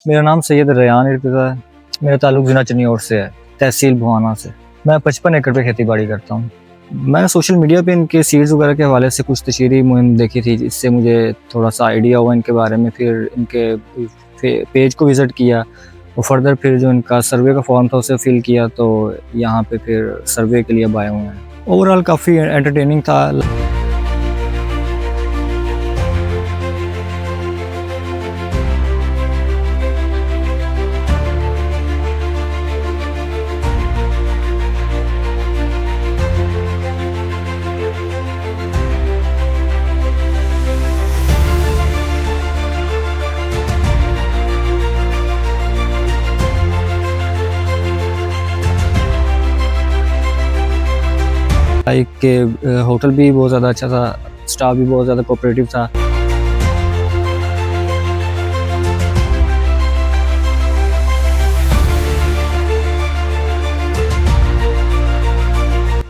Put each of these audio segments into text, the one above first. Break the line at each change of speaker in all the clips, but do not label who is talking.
मेरा नाम सैयद रेयान इर्तिज़ा है। मेरा ताल्लुक ज़िला चिन्नौर से है, तहसील भुआना से। मैं 55 एकड़ पे खेती-बाड़ी करता हूँ। मैंने सोशल मीडिया पे इनके सीड्स वगैरह के हवाले से कुछ तशहीरी मुहिम देखी थी, जिससे मुझे थोड़ा-सा आइडिया हुआ इनके बारे में। फिर इनके पेज को विज़िट किया और फर्दर फिर जो इनका सर्वे का फॉर्म था उसे फिल किया, तो यहाँ पे फिर सर्वे के लिए अब आए हुए हैं। ओवरऑल काफ़ी एंटरटेनिंग था। लाइक के होटल भी बहुत ज़्यादा अच्छा था, स्टाफ भी बहुत ज़्यादा कोऑपरेटिव था।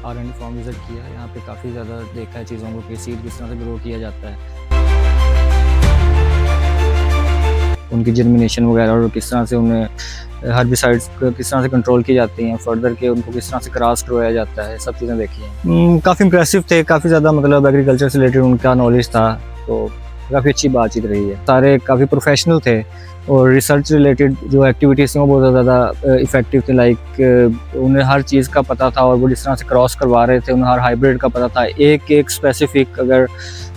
R&D फॉर्म विज़िट किया, यहाँ पे काफ़ी ज़्यादा देखा है चीज़ों को कि सीड किस तरह से ग्रो किया जाता है, उनकी जर्मिनेशन वगैरह और किस तरह से उन्हें हर्बिसाइड्स किस तरह से कंट्रोल की जाती हैं, फर्दर के उनको किस तरह से क्रॉस करवाया जाता है, सब चीज़ें देखी हैं। काफ़ी इंप्रेसिव थे, काफ़ी ज़्यादा मतलब एग्रीकल्चर से रिलेटेड उनका नॉलेज था, तो काफ़ी अच्छी बातचीत रही है। सारे काफ़ी प्रोफेशनल थे और रिसर्च रिलेटेड जो एक्टिविटीज़ थी वो बहुत ज़्यादा इफ़ेक्टिव थी। लाइक उन्हें हर चीज़ का पता था और वो जिस तरह से क्रॉस करवा रहे थे, उन्हें हर हाइब्रिड का पता था। एक स्पेसिफिक अगर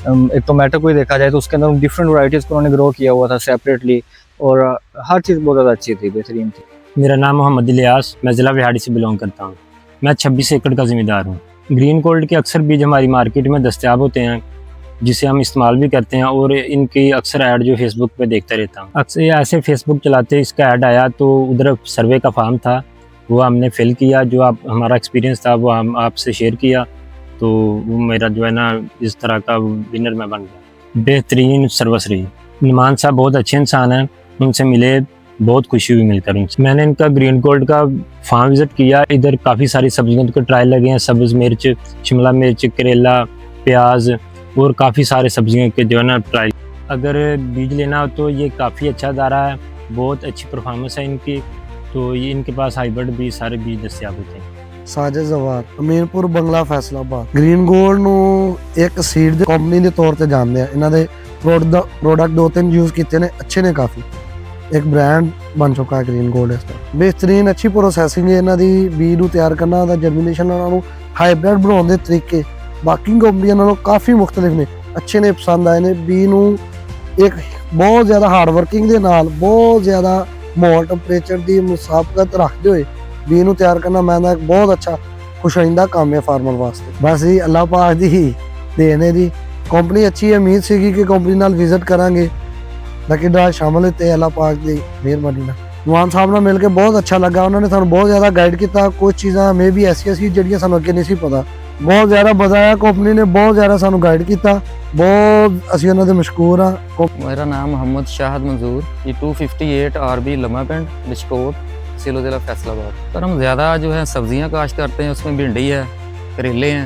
एक टोमेटो को ही देखा जाए तो उसके अंदर डिफरेंट वैराइटीज़ को उन्होंने ग्रो किया हुआ था सेपरेटली, और हर चीज़ बहुत ज़्यादा अच्छी थी, बेहतरीन थी।
मेरा नाम मोहम्मद इलियास, मैं ज़िला बिहाड़ी से बिलोंग करता हूँ। मैं 26 एकड़ का ज़िम्मेदार हूँ। ग्रीन गोल्ड के अक्सर बीज हमारी मार्केट में दस्तयाब होते हैं, जिसे हम इस्तेमाल भी करते हैं, और इनकी अक्सर ऐड जो फेसबुक पे देखता रहता हूँ। अक्सर ऐसे फेसबुक चलाते इसका ऐड आया तो उधर सर्वे का फॉर्म था, वो हमने फिल किया। जो आप हमारा एक्सपीरियंस था वो हम आपसे शेयर किया, तो वो मेरा जो है ना इस तरह का विनर में बन गया। बेहतरीन सर्विस रही। नुमान साहब बहुत अच्छे इंसान हैं, उनसे मिले, बहुत खुशी हुई मिलकर उनसे। मैंने इनका ग्रीन गोल्ड का फार्म विजिट किया। इधर काफ़ी सारी सब्जियों के ट्रायल लगे हैं, सब्ज़ मिर्च, शिमला मिर्च, करेला, प्याज और काफ़ी सारे सब्जियों के जो है ना ट्रायल। अगर बीज लेना हो तो ये काफ़ी अच्छा दारा है, बहुत अच्छी परफॉर्मेंस है इनकी, तो ये इनके पास हाइब्रिड भी सारे बीज दस्तियाब होते हैं।
साजिद जवार, अमीरपुर बंगला फैसलाबाद। ग्रीन गोल्ड ਨੂੰ ਇੱਕ ਸੀਡ ਦੀ ਕੰਪਨੀ ਦੇ ਤੌਰ ਤੇ ਜਾਣਦੇ ਆ। ਇਹਨਾਂ ਦੇ ਪ੍ਰੋਡਕਟ 2-3 ਯੂਜ਼ ਕੀਤੇ ਨੇ, ਅੱਛੇ ਨੇ ਕਾਫੀ। ਇੱਕ ਬ੍ਰਾਂਡ ਬਣ ਚੁੱਕਾ ਹੈ ਗ੍ਰੀਨ ਗੋਲਡ ਇਸ ਦਾ। ਬਿਹਤਰੀਨ ਅੱਛੀ ਪ੍ਰੋਸੈਸਿੰਗ ਹੈ ਇਹਨਾਂ ਦੀ, ਬੀਜ ਨੂੰ ਤਿਆਰ ਕਰਨਾ ਦਾ, ਜਰਮੀਨੇਸ਼ਨ ਉਹਨਾਂ ਨੂੰ ਹਾਈਬ੍ਰਿਡ ਬਣਾਉਣ ਦੇ ਤਰੀਕੇ ਬਾਕੀ ਕੰਪਨੀਆਂ ਨਾਲੋਂ ਕਾਫੀ ਮੁxtਲਿਫ ਨੇ, ਅੱਛੇ ਨੇ, ਪਸੰਦ ਆਏ ਨੇ। ਬੀਜ ਨੂੰ ਇੱਕ ਬਹੁਤ ਜ਼ਿਆਦਾ ਹਾਰਡ ਵਰਕਿੰਗ ਦੇ ਨਾਲ, ਬਹੁਤ ਜ਼ਿਆਦਾ ਮੋਲ ਟੈਂਪਰੇਚਰ ਦੀ ਮੁਤਾਬਕਤ ਰੱਖਦੇ ਹੋਏ ਬੀਜ ਨੂੰ ਤਿਆਰ ਕਰਨਾ ਮੈਂ ਦਾ ਇੱਕ ਬਹੁਤ ਅੱਛਾ ਖੁਸ਼ਾਇੰਦਾ ਕੰਮ ਹੈ ਫਾਰਮਰ ਵਾਸਤੇ। ਬਸ ਜੀ ਅੱਲਾਹ ਪਾਕ ਦੀ ਦੇਣ ਹੈ ਜੀ। ਕੰਪਨੀ ਅੱਛੀ ਹੈ, ਉਮੀਦ ਸੀਗੀ ਕਿ ਕੰਪਨੀ ਨਾਲ ਵਿਜ਼ਿਟ ਕਰਾਂਗੇ, ਲਕੀ ਡਰਾ ਸ਼ਾਮਲ ਹੋਤੇ ਅੱਲਾਹ ਪਾਕ ਦੀ ਮਿਹਰਬਾਨੀ ਨਾਲ। नुमान साहब ਨਾਲ ਮਿਲ ਕੇ ਬਹੁਤ ਅੱਛਾ ਲੱਗਾ। ਉਹਨਾਂ ਨੇ ਸਾਨੂੰ ਬਹੁਤ ਜ਼ਿਆਦਾ ਗਾਈਡ ਕੀਤਾ। ਕੁਝ ਚੀਜ਼ਾਂ ਮੇ ਵੀ ਐਸੀਆਂ ਸੀ ਜਿਹੜੀਆਂ ਸਾਨੂੰ ਅੱਗੇ ਨਹੀਂ ਸੀ ਪਤਾ। ਬਹੁਤ ਜ਼ਿਆਦਾ ਬਤਾਇਆ, ਕੰਪਨੀ ਨੇ ਬਹੁਤ ਜ਼ਿਆਦਾ ਸਾਨੂੰ ਗਾਈਡ ਕੀਤਾ। ਬਹੁਤ ਅਸੀਂ ਉਹਨਾਂ ਦੇ ਮਸ਼ਕੂਰ ਹਾਂ।
मेरा नाम मोहम्मद शाहद मंजूर, ये 258 RB लम्हा पिंड बिशकोट, सिलो ज़िला फैसलाबाद। पर हम ज़्यादा जो है सब्जियां काश्त करते हैं, उसमें भिंडी है, करेले हैं,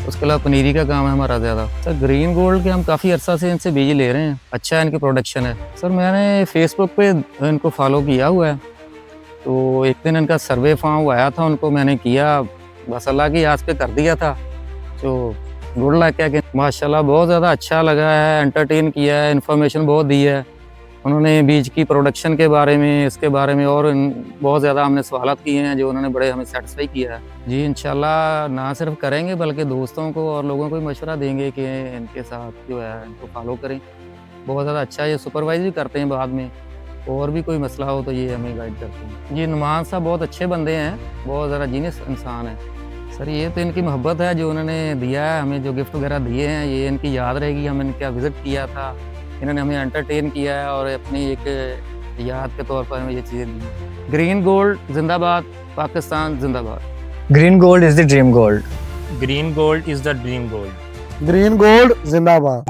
उसके अलावा पनीरी का काम है हमारा ज़्यादा। सर ग्रीन गोल्ड के हम काफ़ी अर्सा से इनसे बीज ले रहे हैं, अच्छा है इनकी प्रोडक्शन है। सर मैंने फेसबुक पे इनको फॉलो किया हुआ है, तो एक दिन इनका सर्वे फॉर्म आया था, उनको मैंने किया, बस अल्लाह की याद पे कर दिया था। तो गुड लक है कि माशाल्लाह बहुत ज़्यादा अच्छा लगा है, एंटरटेन किया है, इन्फॉर्मेशन बहुत दी है उन्होंने बीज की प्रोडक्शन के बारे में, इसके बारे में, और बहुत ज़्यादा हमने सवालात किए हैं जो उन्होंने बड़े हमें सेटिस्फाई किया है। जी इंशाल्लाह ना सिर्फ करेंगे बल्कि दोस्तों को और लोगों को भी मशवरा देंगे कि इनके साथ जो है इनको फॉलो करें। बहुत ज़्यादा अच्छा है, ये सुपरवाइज भी करते हैं बाद में, और भी कोई मसला हो तो ये हमें गाइड करते हैं। जी नुमान साहब बहुत अच्छे बंदे हैं, बहुत ज़्यादा जीनियस इंसान है। सर ये तो इनकी मोहब्बत है जो उन्होंने दिया है हमें, जो गिफ्ट वगैरह दिए हैं, ये इनकी याद रहेगी। हम इनका विज़िट किया था, इन्होंने हमें एंटरटेन किया है और अपनी एक याद के तौर पर हमें ये चीज़ें दी। ग्रीन गोल्ड जिंदाबाद, पाकिस्तान जिंदाबाद।
Green gold is the dream gold.
Green gold is the dream gold.
Green gold जिंदाबाद।